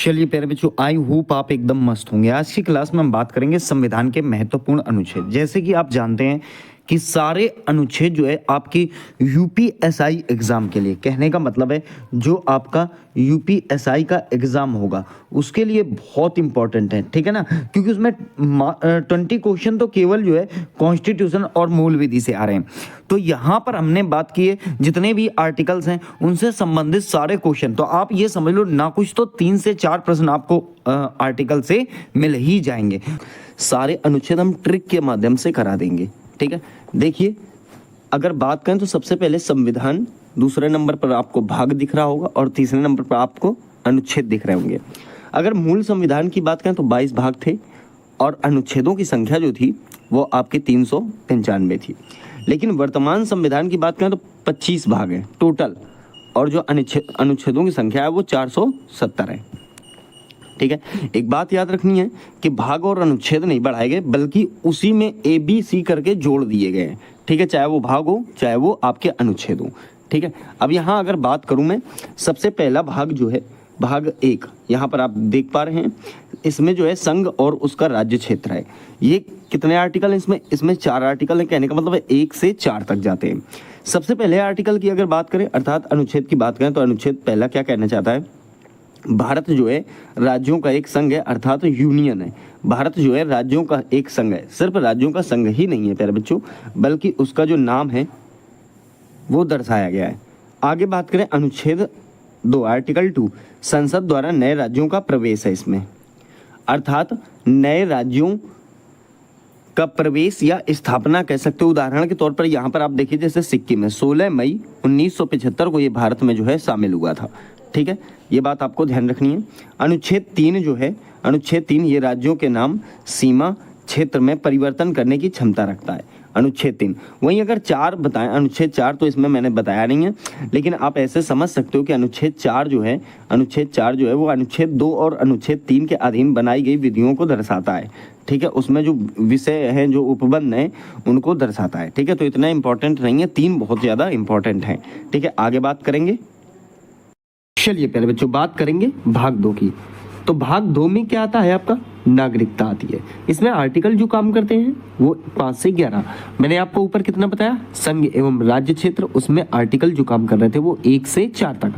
चलिए प्यारे बच्चों, आई होप आप एकदम मस्त होंगे। आज की क्लास में हम बात करेंगे संविधान के महत्वपूर्ण अनुच्छेद। जैसे कि आप जानते हैं कि सारे अनुच्छेद जो है आपकी यूपीएसआई एग्जाम के लिए, कहने का मतलब है जो आपका यूपीएसआई का एग्जाम होगा उसके लिए बहुत इंपॉर्टेंट है, ठीक है ना। क्योंकि उसमें 20 क्वेश्चन तो केवल जो है कॉन्स्टिट्यूशन और मूल विधि से आ रहे हैं। तो यहाँ पर हमने बात की है जितने भी आर्टिकल्स हैं उनसे संबंधित सारे क्वेश्चन। तो आप ये समझ लो ना कुछ तो 3 से 4 प्रश्न आपको आर्टिकल से मिल ही जाएंगे। सारे अनुच्छेद हम ट्रिक के माध्यम से करा देंगे, ठीक है। देखिए, अगर बात करें तो सबसे पहले संविधान, दूसरे नंबर पर आपको भाग दिख रहा होगा और तीसरे नंबर पर आपको अनुच्छेद दिख रहे होंगे। अगर मूल संविधान की बात करें तो 22 भाग थे और अनुच्छेदों की संख्या जो थी वो आपके 395 थी। लेकिन वर्तमान संविधान की बात करें तो 25 भाग है टोटल और जो अनुच्छेदों की संख्या है वो 470 है, ठीक है। एक बात याद रखनी है कि भाग और अनुच्छेद नहीं बढ़ाए गए बल्कि उसी में ABC करके जोड़ दिए गए हैं, ठीक है। चाहे वो भाग हो चाहे वो आपके अनुच्छेद हो, ठीक है। अब यहाँ अगर बात करूँ मैं, सबसे पहला भाग जो है भाग 1, यहाँ पर आप देख पा रहे हैं, इसमें जो है संघ और उसका राज्य क्षेत्र है। ये कितने आर्टिकल हैं इसमें 4 आर्टिकल हैं। कहने का मतलब है 1 से 4 तक जाते हैं। सबसे पहले आर्टिकल की अगर बात करें अर्थात अनुच्छेद की बात करें तो अनुच्छेद पहला क्या कहना चाहता है, भारत जो है राज्यों का एक संघ है अर्थात यूनियन है। भारत जो है राज्यों का एक संघ है। सिर्फ राज्यों का संघ ही नहीं है प्यारे बच्चों, बल्कि उसका जो नाम है वो दर्शाया गया है। आगे बात करें अनुच्छेद 2 आर्टिकल 2, संसद द्वारा नए राज्यों का प्रवेश है इसमें, अर्थात नए राज्यों का प्रवेश या स्थापना कह सकते हो। उदाहरण के तौर पर यहाँ पर आप देखिए, जैसे सिक्किम है 16 मई 1975 को ये भारत में जो है शामिल हुआ था, ठीक है। ये बात आपको ध्यान रखनी है। अनुच्छेद 3 जो है, अनुच्छेद 3 ये राज्यों के नाम सीमा क्षेत्र में परिवर्तन करने की क्षमता रखता है, अनुच्छेद 3। वहीं अगर 4 बताएं, अनुच्छेद 4 तो इसमें मैंने बताया नहीं है, लेकिन आप ऐसे समझ सकते हो कि अनुच्छेद 4 जो है वो अनुच्छेद 2 और अनुच्छेद 3 के अधीन बनाई गई विधियों को दर्शाता है, ठीक है। उसमें जो विषय हैं, जो उपबंध हैं, उनको दर्शाता है, ठीक है। तो इतना इंपॉर्टेंट नहीं है, 3 बहुत ज़्यादा इंपॉर्टेंट है, ठीक है। आगे बात करेंगे। चलिए पहले बच्चों बात करेंगे भाग 2 की। तो भाग 2 में क्या आता है, आपका नागरिकता आती है। इसमें आर्टिकल जो काम करते हैं वो 5 से 11। मैंने आपको ऊपर कितना बताया, संघ एवं राज्य क्षेत्र, उसमें आर्टिकल जो काम कर रहे थे वो 1 से 4 तक,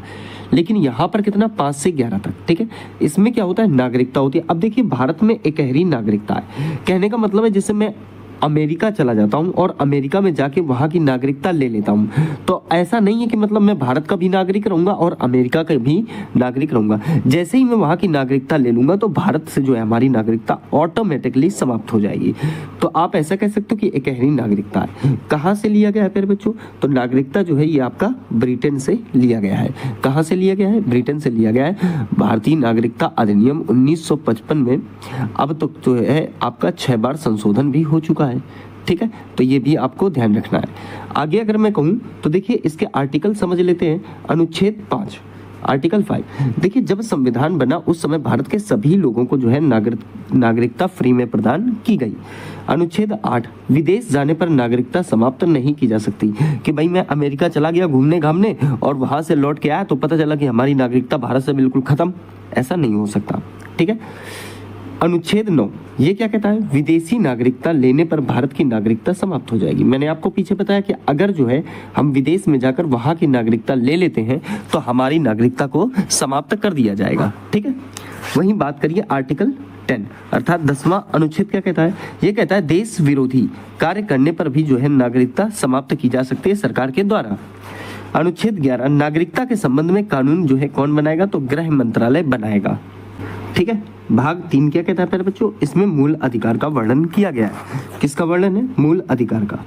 लेकिन यहाँ पर कितना 5 से 11 तक, ठीक है। इसमें क्या होता है, नागरिकता होती है। अब देखिए, भारत में एकहरी नागरिकता है। कहने का मतलब है जैसे मैं अमेरिका चला जाता हूं और अमेरिका में जाके वहां की नागरिकता ले लेता हूं, तो ऐसा नहीं है कि मतलब मैं भारत का भी नागरिक रहूंगा और अमेरिका का भी नागरिक रहूंगा। जैसे ही मैं वहां की नागरिकता ले लूंगा तो भारत से जो है हमारी नागरिकता ऑटोमेटिकली समाप्त हो जाएगी। तो आप ऐसा कह सकते हो कि एकहरी नागरिकता है। कहाँ से लिया गया है प्यारे बच्चों, तो नागरिकता जो है ये आपका ब्रिटेन से लिया गया है। कहाँ से लिया गया है, ब्रिटेन से लिया गया है। भारतीय नागरिकता अधिनियम 1955 में अब तक जो है आपका 6 बार संशोधन भी हो चुका है, ठीक है। तो ये भी आपको ध्यान रखना है। आगे अगर मैं कहूँ तो देखिए इसके आर्टिकल समझ लेते हैं। अनुच्छेद 5 आर्टिकल 5, देखिए जब संविधान बना उस समय भारत के सभी लोगों को जो है नागरिकता फ्री में प्रदान की गई। अनुच्छेद 8, विदेश जाने पर नागरिकता समाप्त नहीं की जा सकती, कि भाई मैं अमेरिका चला गया घूमने घामने और वहां से लौट के आया तो पता चला कि हमारी नागरिकता भारत से बिल्कुल खत्म, ऐसा नहीं हो सकता, ठीक है। अनुच्छेद 9 ये क्या कहता है, विदेशी नागरिकता लेने पर भारत की नागरिकता समाप्त हो जाएगी। मैंने आपको पीछे बताया कि अगर जो है हम विदेश में जाकर वहां की नागरिकता ले लेते हैं तो हमारी नागरिकता को समाप्त कर दिया जाएगा, ठीक है। वहीं बात करिए आर्टिकल 10 अर्थात 10वां अनुच्छेद क्या कहता है, ये कहता है देश विरोधी कार्य करने पर भी जो है नागरिकता समाप्त की जा सकती है सरकार के द्वारा। अनुच्छेद 11, नागरिकता के संबंध में कानून जो है कौन बनाएगा, तो गृह मंत्रालय बनाएगा, ठीक है। भाग 3 क्या कहता है प्यारे बच्चों, इसमें मूल अधिकार का वर्णन किया गया है। किसका वर्णन है, मूल अधिकार का।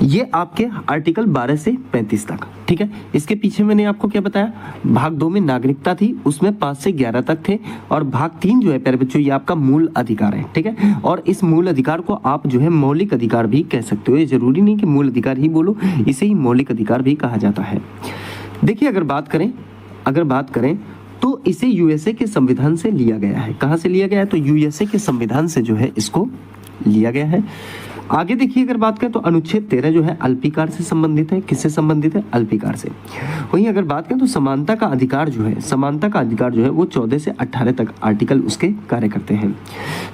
ये आपके आर्टिकल 12 से 35 तक, ठीक है। इसके पीछे मैंने आपको क्या बताया, भाग 2 में नागरिकता थी, उसमें 5 से 11 तक थे, और भाग 3 जो है प्यारे बच्चों ये आपका मूल अधिकार है, ठीक है। और इस मूल अधिकार को आप जो है मौलिक अधिकार भी कह सकते हो। ये जरूरी नहीं कि मूल अधिकार ही बोलो, इसे ही मौलिक अधिकार भी कहा जाता है। देखिए अगर बात करें तो इसे यूएसए के संविधान से लिया गया है। कहाँ से लिया गया है, तो यूएसए के संविधान से जो है इसको लिया गया है। आगे देखिए, अगर बात करें तो अनुच्छेद 13 जो है अल्पीकार से संबंधित है। किससे संबंधित है? अल्पीकार से। वहीं अगर बात करें तो समानता का अधिकार जो है, समानता का अधिकार जो है वो 14 से 18 तक आर्टिकल उसके कार्य करते हैं।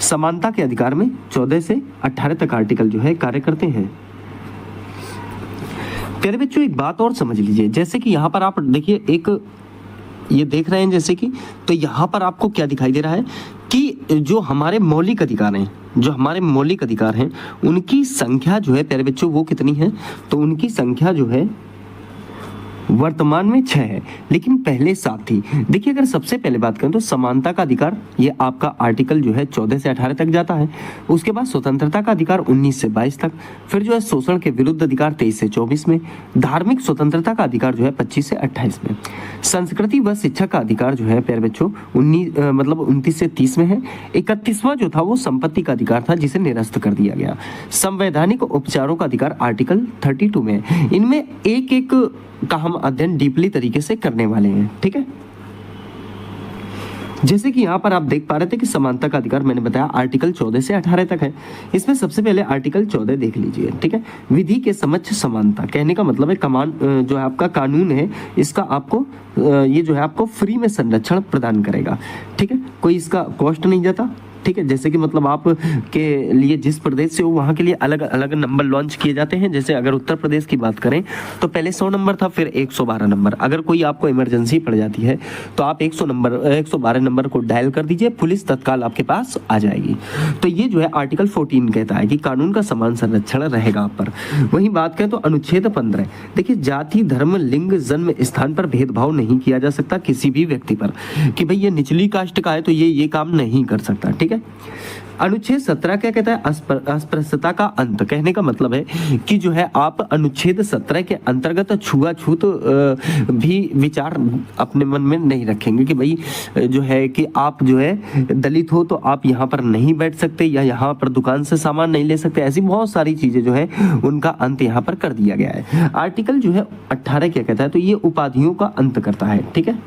समानता के अधिकार में 14 से 18 तक आर्टिकल जो है कार्य करते हैं। प्यारे बच्चों, एक बात और समझ लीजिए, जैसे कि यहाँ पर आप देखिए, एक ये देख रहे हैं जैसे कि, तो यहाँ पर आपको क्या दिखाई दे रहा है कि जो हमारे मौलिक अधिकार हैं, जो हमारे मौलिक अधिकार हैं उनकी संख्या जो है प्यारे बच्चों वो कितनी है? तो उनकी संख्या जो है वर्तमान में 6 है, लेकिन पहले 7 थी। देखिए, अगर सबसे पहले बात करें तो समानता का अधिकार ये आपका आर्टिकल जो है 14 से 18 तक जाता है। उसके बाद स्वतंत्रता का अधिकार 19 से 22 तक, फिर जो है शोषण के विरुद्ध अधिकार 23 से 24 में, धार्मिक स्वतंत्रता का अधिकार जो है 25 से 28 में, संस्कृति व शिक्षा का अधिकार जो है प्यारे बच्चों 29 से 30 में है। 31वां जो था वो संपत्ति का अधिकार था, जिसे निरस्त कर दिया गया। संवैधानिक उपचारों का अधिकार आर्टिकल 32 में है। इनमें एक एक का हम अध्ययन डीपली तरीके से करने वाले हैं, ठीक है। जैसे कि यहाँ पर आप देख पा रहे थे कि समानता का अधिकार मैंने बताया आर्टिकल 14 से 18 तक है। इसमें सबसे पहले आर्टिकल 14 देख लीजिए, ठीक है। विधि के समक्ष समानता, कहने का मतलब है जो है आपका कानून है, इसका आपको ये जो है आपको फ्री में संरक्षण प्रदान करेगा, ठीक है। कोई इसका कॉस्ट नहीं जाता, ठीक है। जैसे कि मतलब आप के लिए जिस प्रदेश से हो वहाँ के लिए अलग अलग नंबर लॉन्च किए जाते हैं। जैसे अगर उत्तर प्रदेश की बात करें तो पहले 100 नंबर था, फिर 112 नंबर। अगर कोई आपको इमरजेंसी पड़ जाती है तो आप 112 नंबर को डायल कर दीजिए, पुलिस तत्काल आपके पास आ जाएगी। तो ये जो है आर्टिकल 14 कहता है कि कानून का समान संरक्षण रहेगा आप पर। वहीं बात करें तो अनुच्छेद 15, देखिए, जाति, धर्म, लिंग, जन्म स्थान पर भेदभाव नहीं किया जा सकता किसी भी व्यक्ति पर, कि भाई ये निचली कास्ट का है तो ये काम नहीं कर सकता, ठीक है। अनुच्छेद 17 क्या कहता है? अस्पृश्यता का अंत, कहने का मतलब है कि जो है आप अनुच्छेद 17 के अंतर्गत छुआछूत भी विचार अपने मन में नहीं रखेंगे कि भाई जो है कि आप जो है दलित हो तो आप यहाँ पर नहीं बैठ सकते या यहाँ पर दुकान से सामान नहीं ले सकते। ऐसी बहुत सारी चीजें जो है उनका अंत यहाँ पर कर दिया गया है। आर्टिकल जो है 18 क्या कहता है? तो ये उपाधियों का अंत करता है, ठीक है।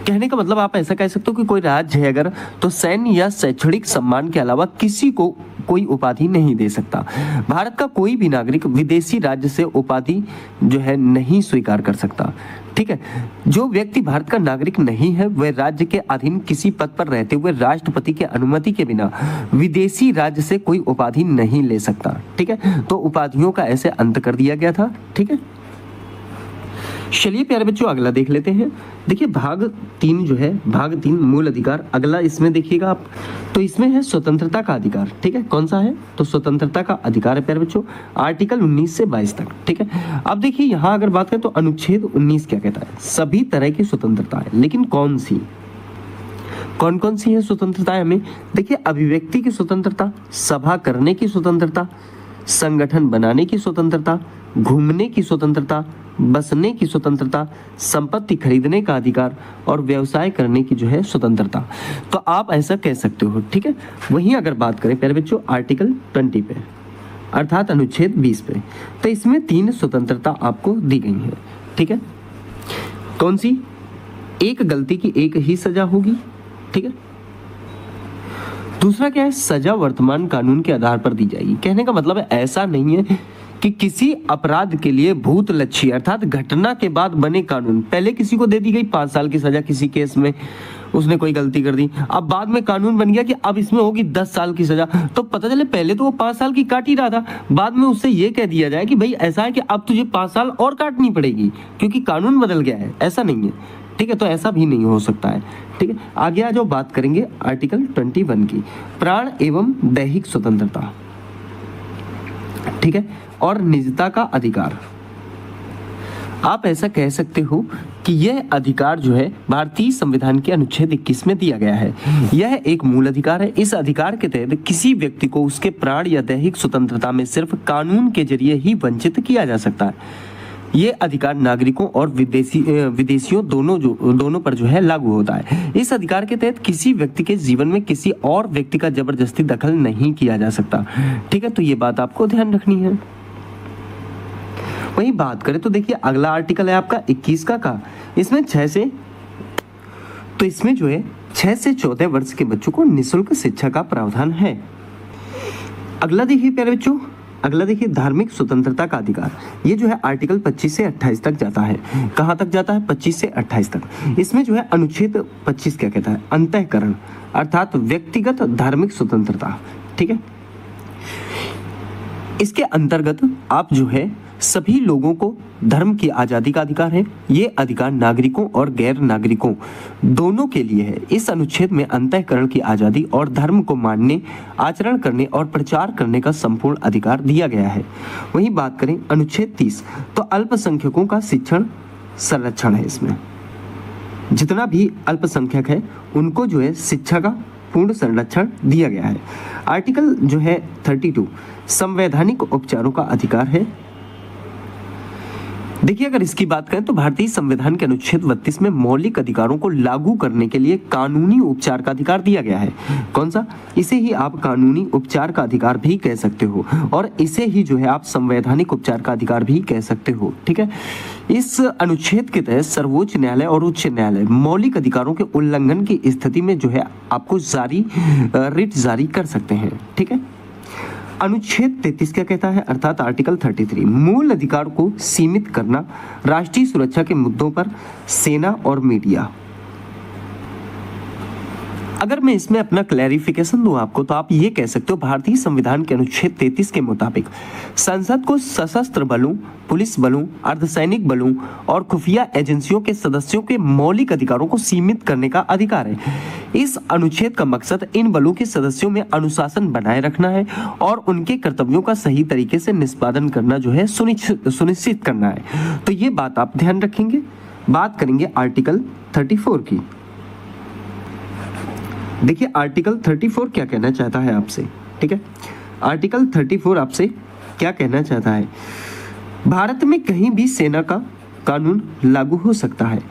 कहने का मतलब आप ऐसा कह सकते हो कि कोई राज्य है अगर, तो सैन्य या शैक्षणिक सम्मान के अलावा किसी को कोई उपाधि नहीं दे सकता। भारत का कोई भी नागरिक विदेशी राज्य से उपाधि जो है नहीं स्वीकार कर सकता, ठीक है। जो व्यक्ति भारत का नागरिक नहीं है वह राज्य के अधीन किसी पद पर रहते हुए राष्ट्रपति के अनुमति के बिना विदेशी राज्य से कोई उपाधि नहीं ले सकता, ठीक है। तो उपाधियों का ऐसे अंत कर दिया गया था, ठीक है। चलिए प्यारे बच्चों, अगला देख लेते हैं। देखिए भाग 3 जो है, भाग 3 मूल अधिकार, अगला इसमें देखिएगा आप, तो इसमें है स्वतंत्रता का अधिकार, ठीक है। कौन सा है? तो स्वतंत्रता का अधिकार है प्यारे बच्चों, आर्टिकल 19 से 22 तक, ठीक है। अब देखिए यहाँ अगर बात करें तो अनुच्छेद 19 क्या कहता है? सभी तरह की स्वतंत्रता है, लेकिन कौन सी, कौन कौन सी है स्वतंत्रता हमें? देखिए, अभिव्यक्ति की स्वतंत्रता, सभा करने की स्वतंत्रता, संगठन बनाने की स्वतंत्रता, घूमने की स्वतंत्रता, बसने की स्वतंत्रता, संपत्ति खरीदने का अधिकार और व्यवसाय करने की जो है स्वतंत्रता। तो आप ऐसा कह सकते हो, ठीक है। वहीं अगर बात करें प्यारे बच्चों आर्टिकल 20 पे, अर्थात अनुच्छेद 20 पे, तो इसमें 3 स्वतंत्रता आपको दी गई है, ठीक है। कौन सी? एक गलती की एक ही सजा होगी, ठीक है। दूसरा क्या है? सजा वर्तमान कानून के आधार पर दी जाएगी। कहने का मतलब है ऐसा नहीं है कि किसी अपराध के लिए भूत लक्ष्य अर्थात घटना के बाद बने कानून, पहले किसी को दे दी गई 5 साल की सजा किसी केस में, उसने कोई गलती कर दी, अब बाद में कानून बन गया कि अब इसमें होगी 10 साल की सजा। तो पता चले पहले तो वो 5 साल की काट ही रहा था, बाद में उससे ये कह दिया जाए कि भाई ऐसा है कि अब तुझे 5 साल और काटनी पड़ेगी क्योंकि कानून बदल गया है। ऐसा नहीं है, ठीक है। तो ऐसा भी नहीं हो सकता है, ठीक है। आगे आ जाओ, बात करेंगे आर्टिकल 21 की, प्राण एवं दैहिक स्वतंत्रता, ठीक है, और निजता का अधिकार। आप ऐसा कह सकते हो कि यह अधिकार जो है भारतीय संविधान के अनुच्छेद 21 में दिया गया है। यह एक मूल अधिकार है। इस अधिकार के तहत किसी व्यक्ति को उसके प्राण या दैहिक स्वतंत्रता में सिर्फ कानून के जरिए ही वंचित किया जा सकता है। ये अधिकार नागरिकों और विदेशियों दोनों पर जो है लागू होता है। इस अधिकार के तहत किसी व्यक्ति के जीवन में किसी और व्यक्ति का जबरदस्ती दखल नहीं किया जा सकता, ठीक है। तो ये बात आपको ध्यान रखनी है। वही बात करें तो देखिए अगला आर्टिकल है आपका 21 का, इसमें 6 से, तो इसमें जो है 6 से 14 वर्ष के बच्चों को निःशुल्क शिक्षा का प्रावधान है। अगला देखिए प्यारे बच्चों, अगला देखिए धार्मिक स्वतंत्रता का अधिकार। ये जो है आर्टिकल 25 से 28 तक जाता है। कहाँ तक जाता है? 25 से 28 तक। इसमें जो है अनुच्छेद 25 क्या कहता है? अंतःकरण अर्थात व्यक्तिगत धार्मिक स्वतंत्रता। ठीक है, इसके अंतर्गत आप जो है सभी लोगों को धर्म की आज़ादी का अधिकार है। ये अधिकार नागरिकों और गैर नागरिकों दोनों के लिए है। इस अनुच्छेद में अंतःकरण की आज़ादी और धर्म को मानने, आचरण करने और प्रचार करने का संपूर्ण अधिकार दिया गया है। वहीं बात करें अनुच्छेद 30, तो अल्पसंख्यकों का शिक्षण संरक्षण है। इसमें जितना भी अल्पसंख्यक है उनको जो है शिक्षा का पूर्ण संरक्षण दिया गया है। आर्टिकल जो है 32 संवैधानिक उपचारों का अधिकार है। देखिए, अगर इसकी बात करें तो भारतीय संविधान के अनुच्छेद 32 में मौलिक अधिकारों को लागू करने के लिए कानूनी उपचार का अधिकार दिया गया है। कौन सा? इसे ही आप कानूनी उपचार का अधिकार भी कह सकते हो और इसे ही जो है आप संवैधानिक उपचार का अधिकार भी कह सकते हो। ठीक है, इस अनुच्छेद के तहत सर्वोच्च न्यायालय और उच्च न्यायालय मौलिक अधिकारों के उल्लंघन की स्थिति में जो है आपको रिट जारी कर सकते हैं। ठीक है, अनुच्छेद 33 क्या कहता है? अर्थात आर्टिकल 33 मूल अधिकार को सीमित करना, राष्ट्रीय सुरक्षा के मुद्दों पर सेना और मीडिया। अगर मैं इसमें अपना क्लैरिफिकेशन दूं आपको, तो आप ये कह सकते हो भारतीय संविधान के अनुच्छेद 33 के मुताबिक संसद को सशस्त्र बलों, पुलिस बलों, अर्धसैनिक बलों और खुफिया एजेंसियों के सदस्यों के मौलिक अधिकारों को सीमित करने का अधिकार है। इस अनुच्छेद का मकसद इन बलों के सदस्यों में अनुशासन बनाए रखना है और उनके कर्तव्यों का सही तरीके से निष्पादन करना जो है सुनिश्चित करना है। तो ये बात आप ध्यान रखेंगे। बात करेंगे आर्टिकल 34 की। देखिए, आर्टिकल 34 क्या कहना चाहता है आपसे? ठीक है, आर्टिकल 34 आपसे क्या कहना चाहता है? भारत में कहीं भी सेना का कानून लागू हो सकता है।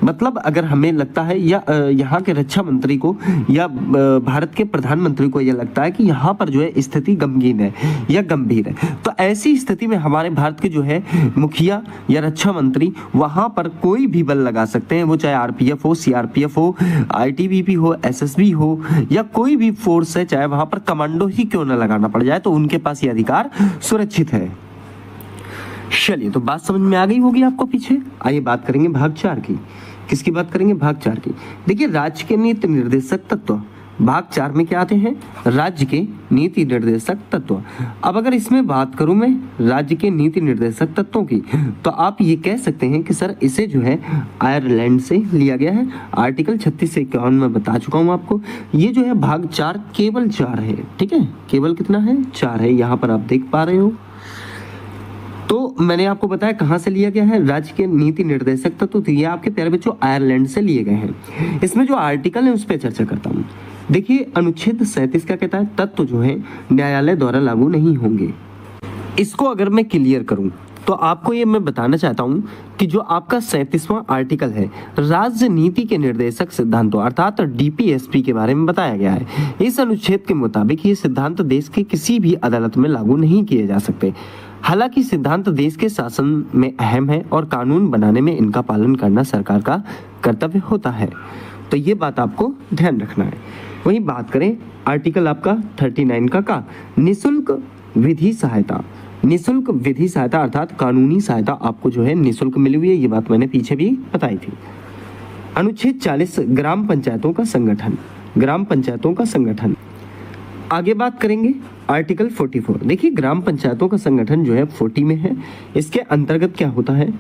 मतलब अगर हमें लगता है या यहाँ के रक्षा मंत्री को या भारत के प्रधानमंत्री को यह लगता है कि यहाँ पर जो है स्थिति गमगीन है या गंभीर है, तो ऐसी स्थिति में हमारे भारत के जो है मुखिया या रक्षा मंत्री वहाँ पर कोई भी बल लगा सकते हैं। वो चाहे आरपीएफ हो, सीआरपीएफ हो, आईटीबीपी हो, एसएसबी हो या कोई भी फोर्स है, चाहे वहाँ पर कमांडो ही क्यों न लगाना पड़ जाए, तो उनके पास ये अधिकार सुरक्षित है। चलिए, तो बात समझ में आ गई होगी आपको पीछे। आइए बात करेंगे भाग 4 की। किसकी बात करेंगे? भाग 4 की। देखिए, राज्य के नीति निर्देशक तत्व भाग 4 में क्या आते हैं? राज्य के नीति निर्देशक तत्व। अब अगर इसमें बात करूं मैं राज्य के नीति निर्देशक तत्वों की, तो आप ये कह सकते हैं कि सर इसे जो है आयरलैंड से लिया गया है। आर्टिकल 36 से 51 में बता चुका हूं आपको। ये जो है भाग 4 केवल 4 है। ठीक है, केवल कितना है? 4 है। यहाँ पर आप देख पा रहे हो। तो मैंने आपको बताया कहाँ से लिया गया है, राज्य के नीति निर्देशक तत्व। तो ये आपके प्यारे बच्चों आयरलैंड से लिए गए हैं। इसमें जो आर्टिकल है उस पर चर्चा करता हूँ। देखिए, अनुच्छेद 37 क्या कहता है? तत्व जो है न्यायालय द्वारा लागू नहीं होंगे। इसको अगर मैं क्लियर करूं तो आपको ये मैं बताना चाहता हूं कि जो आपका 37वां आर्टिकल है, राज्य नीति के निर्देशक सिद्धांतों अर्थात डीपीएसपी के बारे में बताया गया है। इस अनुच्छेद के मुताबिक ये सिद्धांत देश के किसी भी अदालत में लागू नहीं किए जा सकते। हालांकि सिद्धांत देश के शासन में अहम है और कानून बनाने में इनका पालन करना सरकार का कर्तव्य होता है। तो ये बात आपको ध्यान रखना है। वहीं बात करें आर्टिकल आपका 39 का निःशुल्क विधि सहायता। निःशुल्क विधि सहायता अर्थात कानूनी सहायता आपको जो है निःशुल्क मिली हुई है। ये बात मैंने पीछे भी बताई थी। अनुच्छेद 40 ग्राम पंचायतों का संगठन। ग्राम पंचायतों का संगठन आगे बात करेंगे आर्टिकल 44। देखिए, ग्राम पंचायतों का संगठन जो है 40 में है। इसके अंतर्गत क्या होता है?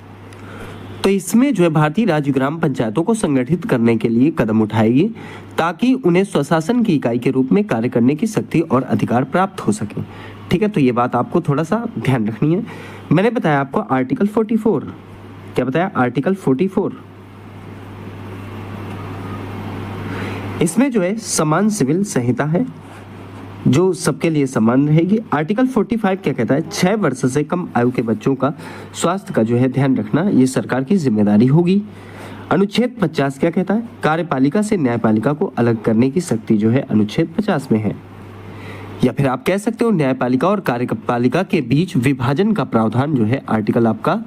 तो इसमें जो है भारतीय राज्य ग्राम पंचायतों को संगठित करने के लिए कदम उठाएगी ताकि उन्हें स्वशासन की इकाई के रूप में कार्य करने की शक्ति और अधिकार प्राप्त हो सके। ठीक है, तो ये बात आपको थोड़ा सा ध्यान रखनी है। मैंने बताया आपको आर्टिकल 44। क्या बताया? आर्टिकल 44। इसमें जो है समान सिविल संहिता है जो सबके लिए समान रहेगी। आर्टिकल 45 क्या कहता है? 6 वर्ष से कम आयु के बच्चों का स्वास्थ्य का जो है ध्यान रखना ये सरकार की जिम्मेदारी होगी। अनुच्छेद 50 क्या कहता है? कार्यपालिका से न्यायपालिका को अलग करने की शक्ति जो है अनुच्छेद 50 में है। या फिर आप कह सकते हो न्यायपालिका और कार्यपालिका के बीच विभाजन का प्रावधान जो है आर्टिकल आपका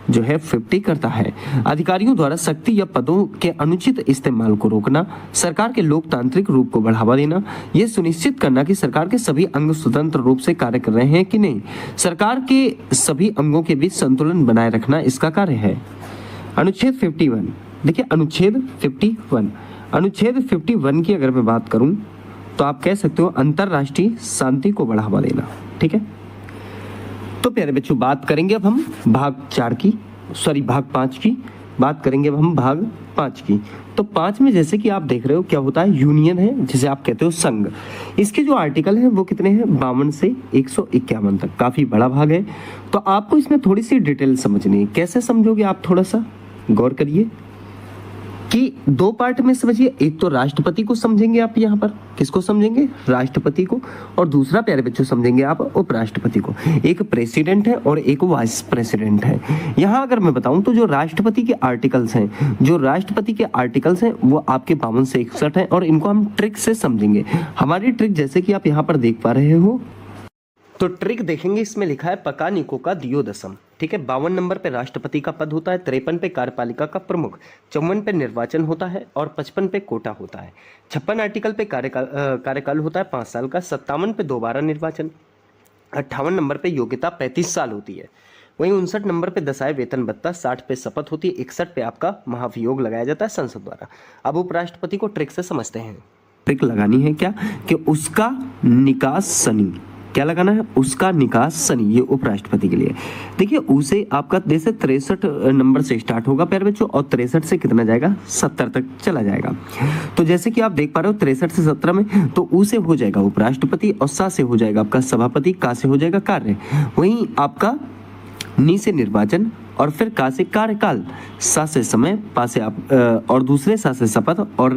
जो है 50 करता है। अधिकारियों द्वारा शक्ति या पदों के अनुचित इस्तेमाल को रोकना, सरकार के लोकतांत्रिक रूप को बढ़ावा देना, यह सुनिश्चित करना कि सरकार के सभी अंग स्वतंत्र रूप से कार्य कर रहे हैं कि नहीं, सरकार के सभी अंगों के बीच संतुलन बनाए रखना इसका कार्य है। अनुच्छेद 51, देखिए अनुच्छेद 51 की अगर मैं बात करूं तो आप कह सकते हो अंतरराष्ट्रीय शांति को बढ़ावा देना। ठीक है, तो प्यारे बच्चों बात करेंगे अब हम भाग 5 की बात करेंगे अब हम भाग 5 की। तो 5 में जैसे कि आप देख रहे हो क्या होता है, यूनियन है जिसे आप कहते हो संघ। इसके जो आर्टिकल है वो कितने हैं, 52 से 151 तक, काफी बड़ा भाग है। तो आपको इसमें थोड़ी सी डिटेल समझनी है। कैसे समझोगे आप, थोड़ा सा गौर करिए कि 2 पार्ट में समझिए। एक तो राष्ट्रपति को समझेंगे आप, यहाँ पर किसको समझेंगे, राष्ट्रपति को, और दूसरा प्यारे बच्चों समझेंगे आप उपराष्ट्रपति को। एक प्रेसिडेंट है और एक वाइस प्रेसिडेंट है। यहाँ अगर मैं बताऊं तो जो राष्ट्रपति के आर्टिकल्स हैं वो आपके 52 से 61 हैं, और इनको हम ट्रिक से समझेंगे। हमारी ट्रिक जैसे कि आप यहाँ पर देख पा रहे हो, तो ट्रिक देखेंगे, इसमें लिखा है पकानिको का दियोदशम। ठीक है, 52 नंबर पे राष्ट्रपति का पद होता है, 53 पे कार्यपालिका का प्रमुख, 54 पे निर्वाचन होता है और 55 पे कोटा होता है। 56 आर्टिकल पे कार्यकाल होता है 5 साल का, 57 पे दोबारा निर्वाचन, 58 नंबर पे योग्यता 35 साल होती है। वहीं 59 नंबर पे दसाए वेतन भत्ता, 60 पे शपथ होती है, 61 पे आपका महाभियोग लगाया जाता है संसद द्वारा। अब उपराष्ट्रपति को ट्रिक से समझते हैं। ट्रिक लगानी है क्या, कि उसका निकास शनि, क्या लगाना है, उसका निकास शनि, ये उपराष्ट्रपति के लिए। देखिए उसे आपका जैसे 63 नंबर से स्टार्ट होगा प्यारे बच्चों, और 63 से कितना जाएगा, 70 तक चला जाएगा। तो जैसे कि आप देख पा रहे हो 63 से 17 में, तो ऊ से हो जाएगा उपराष्ट्रपति, और सा से हो जाएगा आपका सभापति, का से हो जाएगा कार्य, वहीं आपका नी से निर्वाचन, और फिर का से कार्यकाल, सा से समय, पा से आप और दूसरे सा से शपथ, और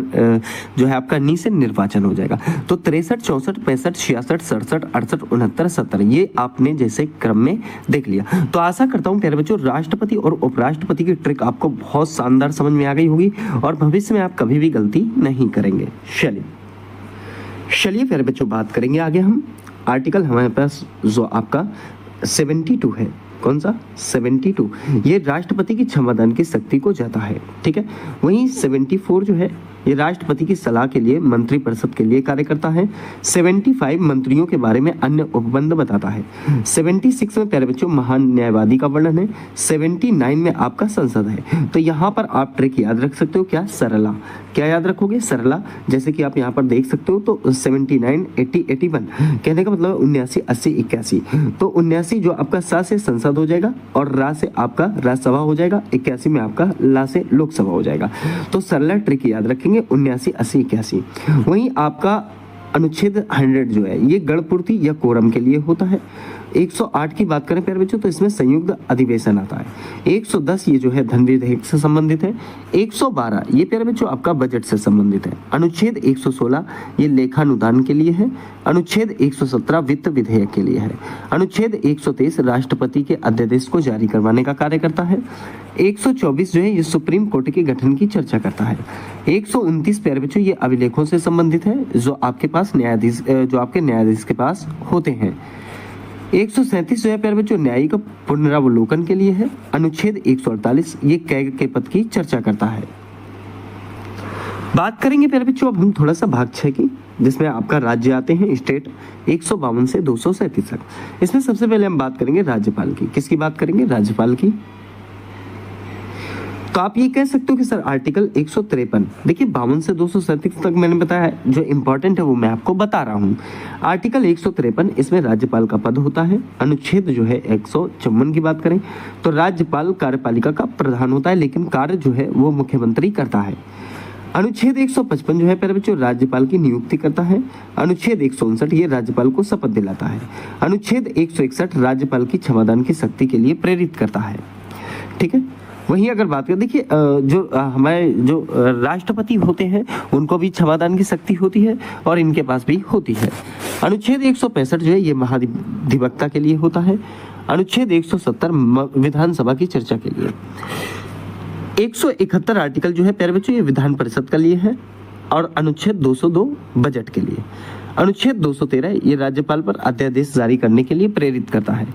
जो है आपका नी से निर्वाचन हो जाएगा। तो 63, 64, 65, 66, 67, 68, 69, 70 ये आपने जैसे क्रम में देख लिया। तो आशा करता हूँ प्यारे बच्चों राष्ट्रपति और उपराष्ट्रपति की ट्रिक आपको बहुत शानदार समझ में आ गई होगी, और भविष्य में आप कभी भी गलती नहीं करेंगे। चलिए प्यारे बच्चों बात करेंगे आगे हम। आर्टिकल हमारे पास जो आपका 72 है, कौन सा, 72, ये राष्ट्रपति की क्षमादान की शक्ति को जाता है। ठीक है, वहीं 74 जो है ये राष्ट्रपति की सलाह के लिए मंत्रिपरिषद के लिए कार्य करता है। 75 मंत्रियों के बारे में अन्य उपबंध बताता है। 76 में प्यारे बच्चों महान न्यायवादी का वर्णन है। 79 में आपका संसद है। तो यहाँ पर आप ट्रिक याद रख सकते हो, क्या, सरला, क्या याद रखोगे, सरला। जैसे कि आप यहाँ पर देख सकते हो, तो 79, 80, 81 कहने का मतलब 79, 80, 81। तो 79 जो आपका सा से संसद हो जाएगा, और रा से आपका राज्यसभा हो जाएगा, 81 में आपका ला से लोकसभा हो जाएगा। तो सरला ट्रिक याद रखेंगे, 79, 80, 81। वहीं आपका अनुच्छेद 100 जो है ये गणपूर्ति या कोरम के लिए होता है। 108 की बात करें प्यारे बच्चों तो इसमें संयुक्त अधिवेशन आता है। 110 ये जो है धन विधेयक से संबंधित है। 112 ये प्यारे बच्चों आपका बजट से संबंधित है। अनुच्छेद 116 ये लेखानुदान के लिए है। अनुच्छेद 117 वित्त विधेयक के लिए है। अनुच्छेद 123 राष्ट्रपति के अध्यादेश को जारी करवाने का कार्य करता है। 124 जो है ये सुप्रीम कोर्ट के गठन की चर्चा करता है। 129 प्यारे बच्चों ये अभिलेखों से संबंधित है जो आपके पास न्यायाधीश जो आपके न्यायाधीश के पास होते हैं। 137 जो है प्यारे बच्चों न्यायिक पुनरावलोकन के लिए है। अनुच्छेद 148 ये कैग के पद की चर्चा करता है। बात करेंगे प्यारे बच्चों अब हम थोड़ा सा भाग 6 की, जिसमें आपका राज्य आते हैं स्टेट 152 से 237 तक। इसमें सबसे पहले हम बात करेंगे राज्यपाल की। किसकी बात करेंगे? राज्यपाल की। तो आप ये कह सकते हो कि सर आर्टिकल 153 देखिए 52 से 237 तक मैंने बताया है, जो इंपॉर्टेंट है वो मैं आपको बता रहा हूँ। आर्टिकल 153 इसमें राज्यपाल का पद होता है। अनुच्छेद जो है 154 की बात करें तो राज्यपाल कार्यपालिका का प्रधान होता है, लेकिन कार्य जो है वो मुख्यमंत्री करता है। अनुच्छेद 155 जो है प्यारे बच्चों राज्यपाल की नियुक्ति करता है। अनुच्छेद 159 ये राज्यपाल को शपथ दिलाता है। अनुच्छेद 161 राज्यपाल की क्षमादान की शक्ति के लिए प्रेरित करता है। ठीक है, वहीं अगर बात करें देखिए जो हमारे जो राष्ट्रपति होते हैं उनको भी क्षमादान की शक्ति होती है और इनके पास भी होती है। अनुच्छेद 165 जो है ये महाधिवक्ता के लिए होता है। अनुच्छेद 170 विधानसभा की चर्चा के लिए। 171 आर्टिकल जो है प्यारे बच्चों ये विधान परिषद के लिए है और अनुच्छेद 202 बजट के लिए। अनुच्छेद 213 ये राज्यपाल पर अध्यादेश जारी करने के लिए प्रेरित करता है।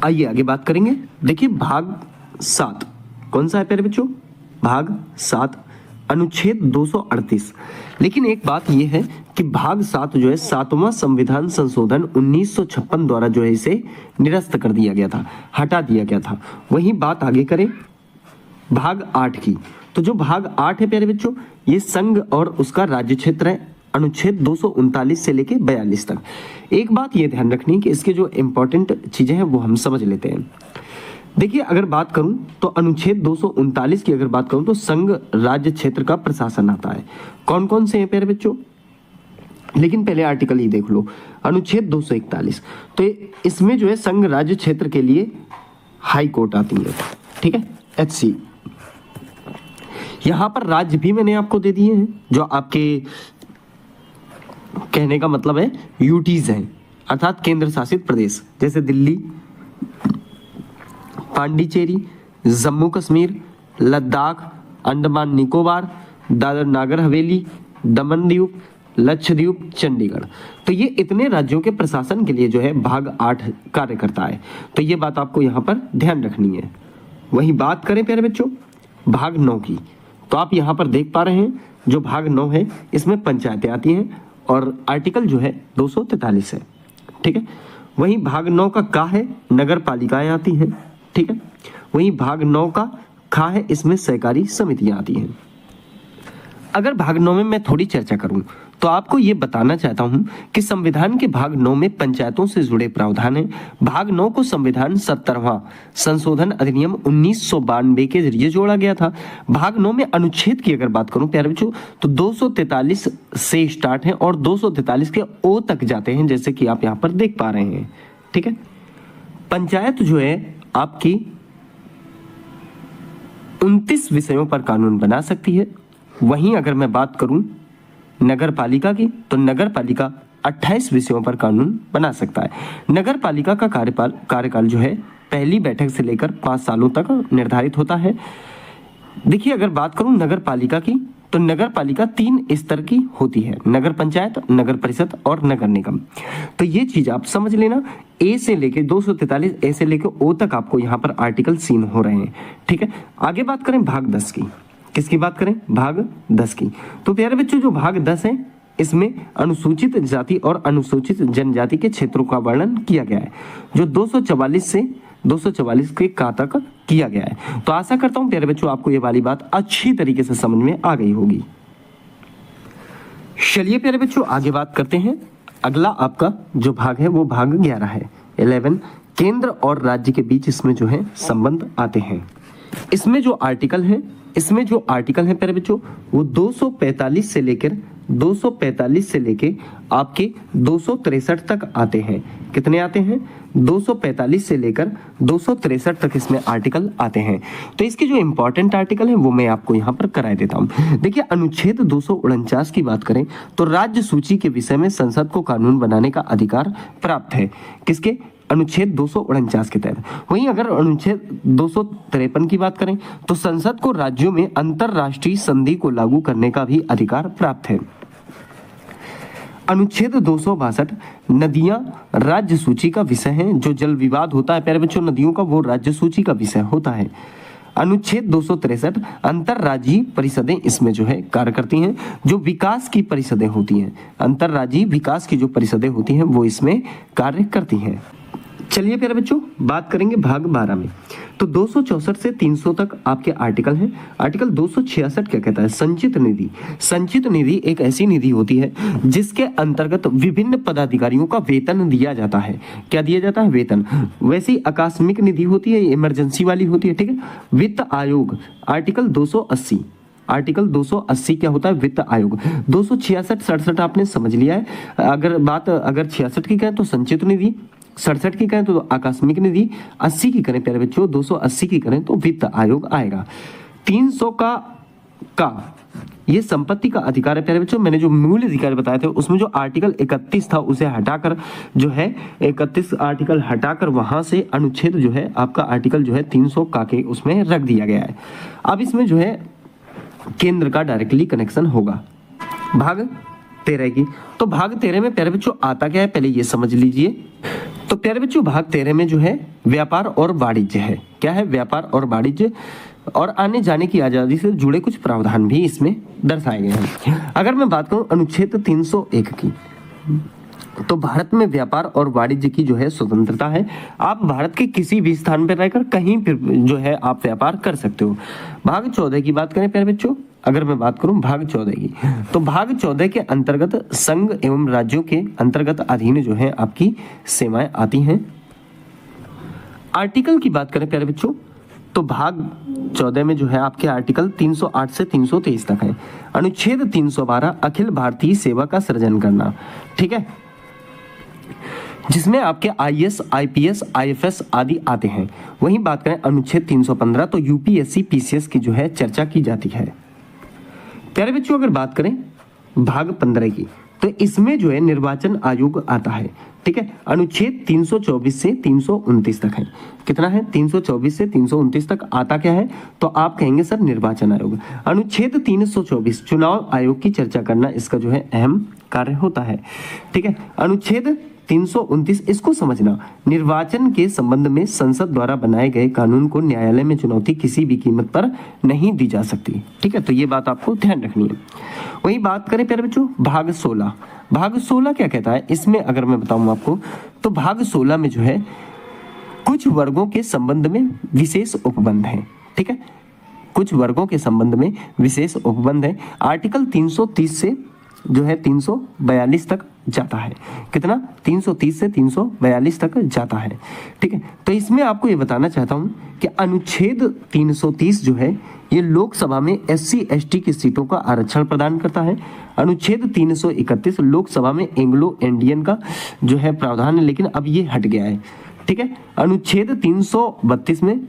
आइए आगे बात करेंगे। देखिए भाग 7 कौन सा है प्यारे बच्चों? भाग 7 अनुच्छेद 238। लेकिन एक बात यह है कि भाग 7 जो है 7वां संविधान संशोधन 1956 द्वारा जो है इसे निरस्त कर दिया गया था, हटा दिया गया था। वही बात आगे करें भाग 8 की। तो जो भाग 8 है प्यारे बच्चों, ये संघ और उसका राज्य क्षेत्र है, अनुच्छेद 239 से लेके 42 तक। एक बात ये ध्यान रखनी कि इसके जो इंपॉर्टेंट चीजें हैं वो हम समझ लेते हैं। देखिए अगर बात करूं तो अनुच्छेद 239 की अगर बात करूं तो संघ राज्य क्षेत्र का प्रशासन आता है। कौन कौन से हैं प्यारे बच्चों? लेकिन पहले आर्टिकल ही देख लो, अनुच्छेद 241। तो इसमें जो है संघ राज्य क्षेत्र के लिए हाई कोर्ट आती है, ठीक है, HC। यहां पर राज्य भी मैंने आपको दे दिए हैं, जो आपके कहने का मतलब है यूटीज हैं, अर्थात केंद्र शासित प्रदेश, जैसे दिल्ली, पांडिचेरी, जम्मू कश्मीर, लद्दाख, अंडमान निकोबार, दादर नागर हवेली, दमन द्वीप, लक्षद्वीप, चंडीगढ़। तो ये इतने राज्यों के प्रशासन के लिए जो है भाग 8 कार्य करता है। तो ये बात आपको यहाँ पर ध्यान रखनी है। वही बात करें प्यारे बच्चों भाग 9 की, तो आप यहाँ पर देख पा रहे हैं जो भाग 9 है इसमें पंचायतें आती हैं और आर्टिकल जो है 243 है, ठीक है। वही भाग 9 का का है नगर पालिकाएं आती हैं, ठीक है। वही भाग 9 का खा है, इसमें सहकारी समितियां आती हैं। अगर भाग 9 में मैं थोड़ी चर्चा करूं तो आपको ये बताना चाहता हूं कि संविधान के भाग 9 में पंचायतों से जुड़े प्रावधान हैं। भाग 9 को संविधान 17वां संशोधन अधिनियम 1992 के जरिए जोड़ा गया था। भाग 9 में अनुच्छेद की अगर बात करूं प्यारे बच्चों तो 243 से स्टार्ट है और 243 के ओ तक जाते हैं, जैसे कि आप यहाँ पर देख पा रहे हैं, ठीक है। पंचायत जो है आपकी 29 विषयों पर कानून बना सकती है। वहीं अगर मैं बात करूं नगर पालिका की तो नगर पालिका 28 विषयों पर कानून बना सकता है। नगर पालिका का कार्यकाल जो है पहली बैठक से लेकर 5 सालों तक निर्धारित होता है। देखिए अगर बात करूं नगर पालिका की तो नगर पालिका 3 स्तर की होती है, नगर पंचायत, नगर परिषद और नगर निगम। तो ये चीज आप समझ लेना। ए से लेके 243 ए से लेके ओ तक आपको यहाँ पर आर्टिकल सीन हो रहे हैं, ठीक है। आगे बात करें भाग 10 की। किसकी बात करें? भाग 10 की। तो प्यारे बच्चों जो भाग 10 है इसमें अनुसूचित जाति और अनुसूचित जनजाति के क्षेत्रों का वर्णन किया गया है, जो 244 से 244 के का तक किया गया है। तो आशा करता हूं प्यारे बच्चों आपको ये वाली बात अच्छी तरीके से समझ में आ गई होगी। चलिए प्यारे बच्चों आगे बात करते हैं। अगला आपका जो भाग है वो भाग 11 है, 11। केंद्र और राज्य के बीच इसमें जो है संबंध आते हैं। इसमें जो आर्टिकल है प्यारे बच्चों वो 245 से लेकर आपके 263 तक आते हैं। कितने आते हैं? 245 से लेकर 263 तक इसमें आर्टिकल आते हैं। तो इसके जो इंपॉर्टेंट आर्टिकल है वो मैं आपको यहाँ पर कराए देता हूँ। देखिए अनुच्छेद 249 की बात करें तो राज्य सूची के विषय में संसद को कानून बनाने का अधिकार प्राप्त है। किसके? अनुच्छेद 249 के तहत। वहीं अगर अनुच्छेद 253 की बात करें तो संसद को राज्यों में अंतरराष्ट्रीय संधि को लागू करने का भी अधिकार प्राप्त है। अनुच्छेद 262 नदियां राज्य सूची का विषय हैं। जो जल विवाद होता है प्यारे बच्चों नदियों का, वो राज्य सूची का विषय होता है। अनुच्छेद 263 अंतरराज्यीय परिषदें इसमें जो है कार्य करती हैं। जो विकास की परिषदें होती हैं, अंतरराज्यीय विकास की जो परिषदें होती हैं वो इसमें कार्य करती हैं। चलिए प्यारे बच्चों बात करेंगे भाग 12 में। तो 264 से 300 तक आपके आर्टिकल हैं। आर्टिकल 266 क्या कहता है? संचित निधि। संचित निधि एक ऐसी निधि होती है जिसके अंतर्गत विभिन्न पदाधिकारियों का वेतन दिया जाता है। क्या दिया जाता है? वेतन। वैसी आकस्मिक निधि होती है, इमरजेंसी वाली होती है, ठीक है। वित्त आयोग आर्टिकल 280 क्या होता है? वित्त आयोग। 266-67 आपने समझ लिया है। अगर 66 की कहें तो संचित निधि, 67 की करें तो आकस्मिक निधि, 80 की करें प्यारे बच्चों 280 की करें तो वित्त आयोग आएगा। 300 का ये संपत्ति का अधिकार है प्यारे बच्चों। मैंने जो मूल अधिकार बताए थे उसमें जो आर्टिकल 31 था उसे हटाकर जो है 31 आर्टिकल हटाकर वहां से अनुच्छेद जो है आपका आर्टिकल जो है 300 का के उसमें रख दिया गया है। अब इसमें जो है केंद्र का डायरेक्टली कनेक्शन होगा। भाग 13 की। तो भाग 13 में प्यारे बच्चों आता क्या है, पहले ये समझ लीजिए। तो प्यारे बच्चों भाग 13 में जो है व्यापार और वाणिज्य है। क्या है, व्यापार और वाणिज्य और आने जाने की आजादी से जुड़े कुछ प्रावधान भी इसमें दर्शाए गए हैं। अगर मैं बात करूं अनुच्छेद 301 की, तो भारत में व्यापार और वाणिज्य की जो है स्वतंत्रता है। आप भारत के किसी भी स्थान पर रहकर कहीं पर जो है आप व्यापार कर सकते हो। भाग 14 की बात करें प्यारे बच्चों, अगर मैं बात करूं भाग 14 की, तो भाग 14 के अंतर्गत संघ एवं राज्यों के अंतर्गत अधीन जो है आपकी सेवाएं आती हैं। आर्टिकल की बात करें प्यारे बच्चों, तो भाग 14 में जो है आपके आर्टिकल 308 से 323 तक है। अनुच्छेद 312 अखिल भारतीय सेवा का सृजन करना, ठीक है, जिसमें आपके आईएएस, आईपीएस, आईएफएस आदि आते हैं। वहीं बात करें अनुच्छेद 315, तो यूपीएससी, पीसीएस की जो है चर्चा की जाती है। प्यारे बच्चों अगर बात करें भाग 15 की, तो इसमें जो है निर्वाचन आयोग आता है, ठीक है। अनुच्छेद 324 से 329 तक है। कितना है, 324 से 329 तक आता क्या है, तो आप कहेंगे सर निर्वाचन आयोग। अनुच्छेद 324 चुनाव आयोग की चर्चा करना इसका जो है अहम कार्य होता है, ठीक है। अनुच्छेद 329 इसको समझना, निर्वाचन के संबंध में संसद द्वारा बनाए गए कानून को न्यायालय में चुनौती किसी भी कीमत पर नहीं दी जा सकती, ठीक है। तो ये बात आपको ध्यान रखनी है। वही बात करें प्यारे बच्चों भाग 16, भाग 16 क्या कहता है, इसमें अगर मैं बताऊं आपको, तो भाग 16 में जो है कुछ वर्गों के संबंध में विशेष उपबंध है, ठीक है। कुछ वर्गों के संबंध में विशेष उपबंध है। आर्टिकल 330 से जो है 342 तक जाता है। कितना, 330 से 342 तक जाता है, ठीक है। तो इसमें आपको ये बताना चाहता हूं कि अनुच्छेद 330 जो है ये लोकसभा में एससी एसटी की सीटों का आरक्षण प्रदान करता है। अनुच्छेद 331 लोकसभा में एंग्लो इंडियन का जो है प्रावधान है, लेकिन अब ये हट गया है, ठीक है। अनुच्छेद 332 में,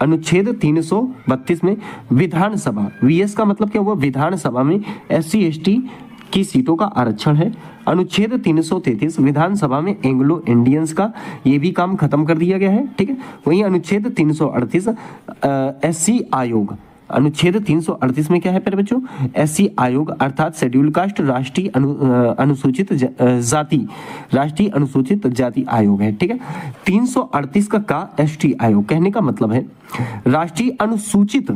अनुच्छेद 332 में विधानसभा, वीएस का मतलब क्या हुआ, विधानसभा में एससी एसटी की सीटों का आरक्षण है। अनुच्छेद 333 विधानसभा में एंग्लो इंडियंस का ये भी काम खत्म कर दिया गया है, ठीक है। वहीं अनुच्छेद 338 एससी आयोग, अनुच्छेद 338 में क्या है प्यारे बच्चों, एससी आयोग अर्थात शेड्यूल कास्ट राष्ट्रीय अनुसूचित जाति, राष्ट्रीय अनुसूचित जाति आयोग है, ठीक है। 338 का एसटी आयोग कहने का मतलब है राष्ट्रीय अनुसूचित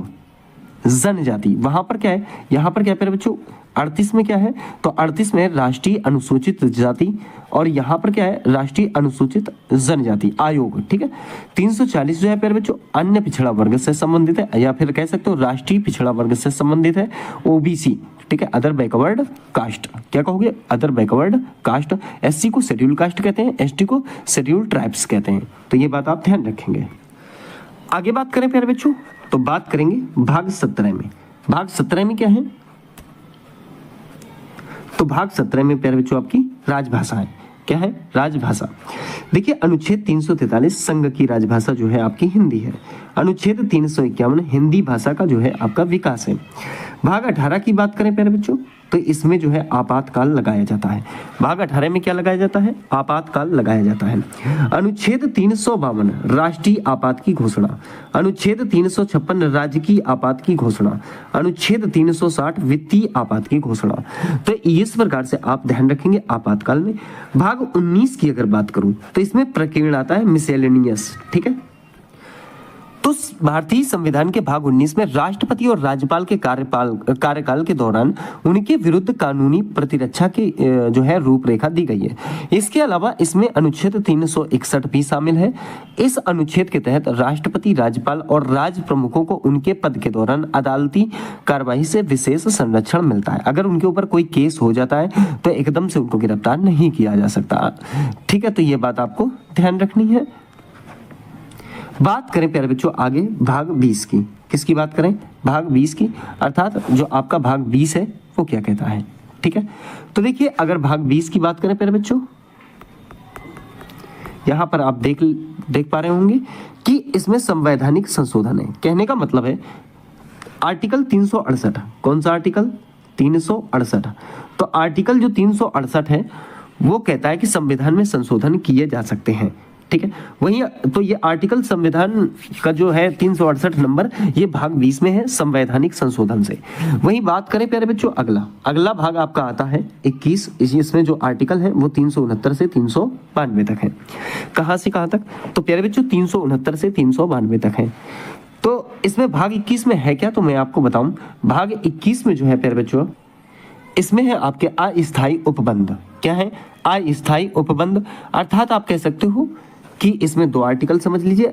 जनजाति। वहां पर क्या है, यहाँ पर क्या है प्यारे बच्चों, 38 में क्या है, तो 38 में राष्ट्रीय अनुसूचित जाति और यहाँ पर क्या है राष्ट्रीय अनुसूचित जनजाति आयोग, ठीक है। 340 जो है प्यारे बच्चों अन्य पिछड़ा वर्ग से संबंधित है, या फिर कह सकते हो राष्ट्रीय पिछड़ा वर्ग से संबंधित है, ओबीसी, ठीक है, अदर बैकवर्ड कास्ट। क्या कहोगे, अदर बैकवर्ड कास्ट। एससी को शेड्यूल कास्ट कहते हैं, एसटी को शेड्यूल ट्राइब्स कहते हैं। तो ये बात आप ध्यान रखेंगे। आगे बात करें प्यारे बच्चों, तो बात करेंगे भाग 17 में। भाग 17 में क्या है, तो भाग 17 में प्यारे बच्चों आपकी राजभाषा है। क्या है, राजभाषा। देखिए अनुच्छेद 343 संघ की राजभाषा जो है आपकी हिंदी है। अनुच्छेद 351 हिंदी भाषा का जो है आपका विकास है। भाग 18 की बात करें प्यारे बच्चों, तो इसमें जो है आपातकाल लगाया जाता है। भाग 18 में क्या लगाया जाता है, आपातकाल लगाया जाता है। अनुच्छेद 352 राष्ट्रीय आपात की घोषणा। अनुच्छेद 356 राजकीय आपात की घोषणा। अनुच्छेद 360 वित्तीय आपात की घोषणा। तो इस प्रकार से आप ध्यान रखेंगे आपातकाल में। भाग 19 की अगर बात करूं तो इसमें प्रकीर्ण आता है, मिसेलेनियस, ठीक है। तो भारतीय संविधान के भाग 19 में राष्ट्रपति और राज्यपाल के कार्यकाल के दौरान उनके विरुद्ध कानूनी प्रतिरक्षा की जो है रूपरेखा दी गई है। इसके अलावा इसमें अनुच्छेद 361 भी शामिल है। इस अनुच्छेद के तहत राष्ट्रपति, राज्यपाल और राज्य प्रमुखों को उनके पद के दौरान अदालती कार्रवाई से विशेष संरक्षण मिलता है। अगर उनके ऊपर कोई केस हो जाता है तो एकदम से उनको गिरफ्तार नहीं किया जा सकता, ठीक है। तो ये बात आपको ध्यान रखनी है। बात करें प्यारे बच्चों आगे भाग 20 की। किसकी बात करें, भाग 20 की, अर्थात जो आपका भाग 20 है वो क्या कहता है, ठीक है। तो देखिए अगर भाग 20 की बात करें प्यारे बच्चों, यहां पर आप देख पा रहे होंगे कि इसमें संवैधानिक संशोधन है। कहने का मतलब है आर्टिकल 368, कौन सा आर्टिकल, 368। तो आर्टिकल जो 368 है वो कहता है कि संविधान में संशोधन किए जा सकते हैं। ठीक है। वहीं तो ये आर्टिकल संविधान का जो है 368 नंबर, ये भाग 20 में है संवैधानिक संशोधन से। वहीं बात करें प्यारे बच्चों, अगला भाग आपका आता है 21, इसमें जो आर्टिकल है वो 369 से 392 तक है। कहां से कहां तक? तो प्यारे बच्चों 369 से 392 तक है। तो इसमें भाग 21 में है क्या, तो मैं आपको बताऊं। भाग 21 में जो है प्यारे बच्चों, इसमें है आपके अस्थायी उपबंध। क्या है? अस्थायी उपबंध। अर्थात आप कह सकते हो कि इसमें दो आर्टिकल समझ लीजिए,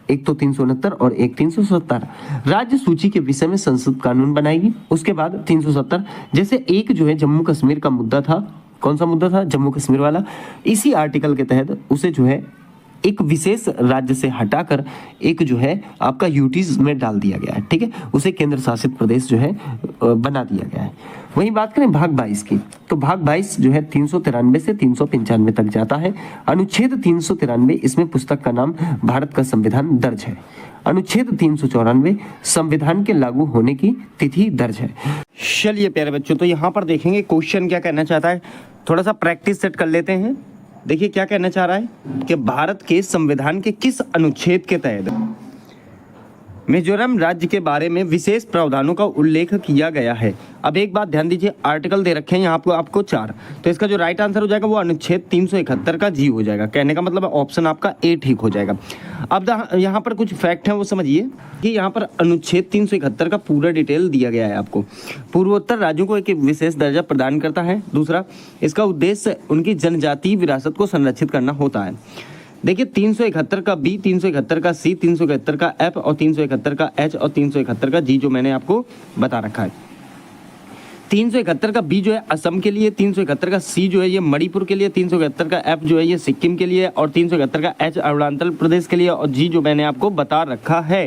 एक तो 369 और एक 370। राज्य सूची के विषय में संसद कानून बनाएगी। उसके बाद 370, जैसे एक जो है जम्मू कश्मीर का मुद्दा था, कौन सा मुद्दा था? जम्मू कश्मीर वाला। इसी आर्टिकल के तहत उसे जो है एक विशेष राज्य से हटाकर एक जो है आपका यूटीज में डाल दिया गया है, ठीक है। उसे केंद्र शासित प्रदेश जो है बना दिया गया है। वहीं बात करें भाग 22 की, तो भाग 22 जो है 393 से 395 तक जाता है। अनुच्छेद 393, इसमें पुस्तक का नाम भारत का संविधान दर्ज है। अनुच्छेद 394, संविधान के लागू होने की तिथि दर्ज है। चलिए प्यारे बच्चों, तो यहाँ पर देखेंगे क्वेश्चन क्या कहना चाहता है, थोड़ा सा प्रैक्टिस सेट कर लेते हैं। देखिए क्या कहना चाह रहा है कि भारत के संविधान के किस अनुच्छेद के तहत मिजोरम राज्य के बारे में विशेष प्रावधानों का उल्लेख किया गया है। अब एक बात ध्यान दीजिए, आर्टिकल दे रखे हैं यहाँ पर आपको 4, तो इसका जो राइट आंसर हो जाएगा वो अनुच्छेद 371 का जी हो जाएगा। कहने का मतलब ऑप्शन आपका ए ठीक हो जाएगा। अब यहाँ पर कुछ फैक्ट हैं वो समझिए कि यहाँ पर अनुच्छेद 371 का पूरा डिटेल दिया गया है आपको। पूर्वोत्तर राज्यों को एक विशेष दर्जा प्रदान करता है। दूसरा, इसका उद्देश्य उनकी जनजातीय विरासत को संरक्षित करना होता है। देखिए 371 का बी, 371 का सी, 371 का एफ और 371 का एच और 371 का जी जो मैंने आपको बता रखा है। 371 का बी जो है असम के लिए, 371 का सी जो है ये मणिपुर के लिए, 371 का एफ जो है ये सिक्किम के लिए और 371 का एच अरुणाचल प्रदेश के लिए और जी जो मैंने आपको बता रखा है।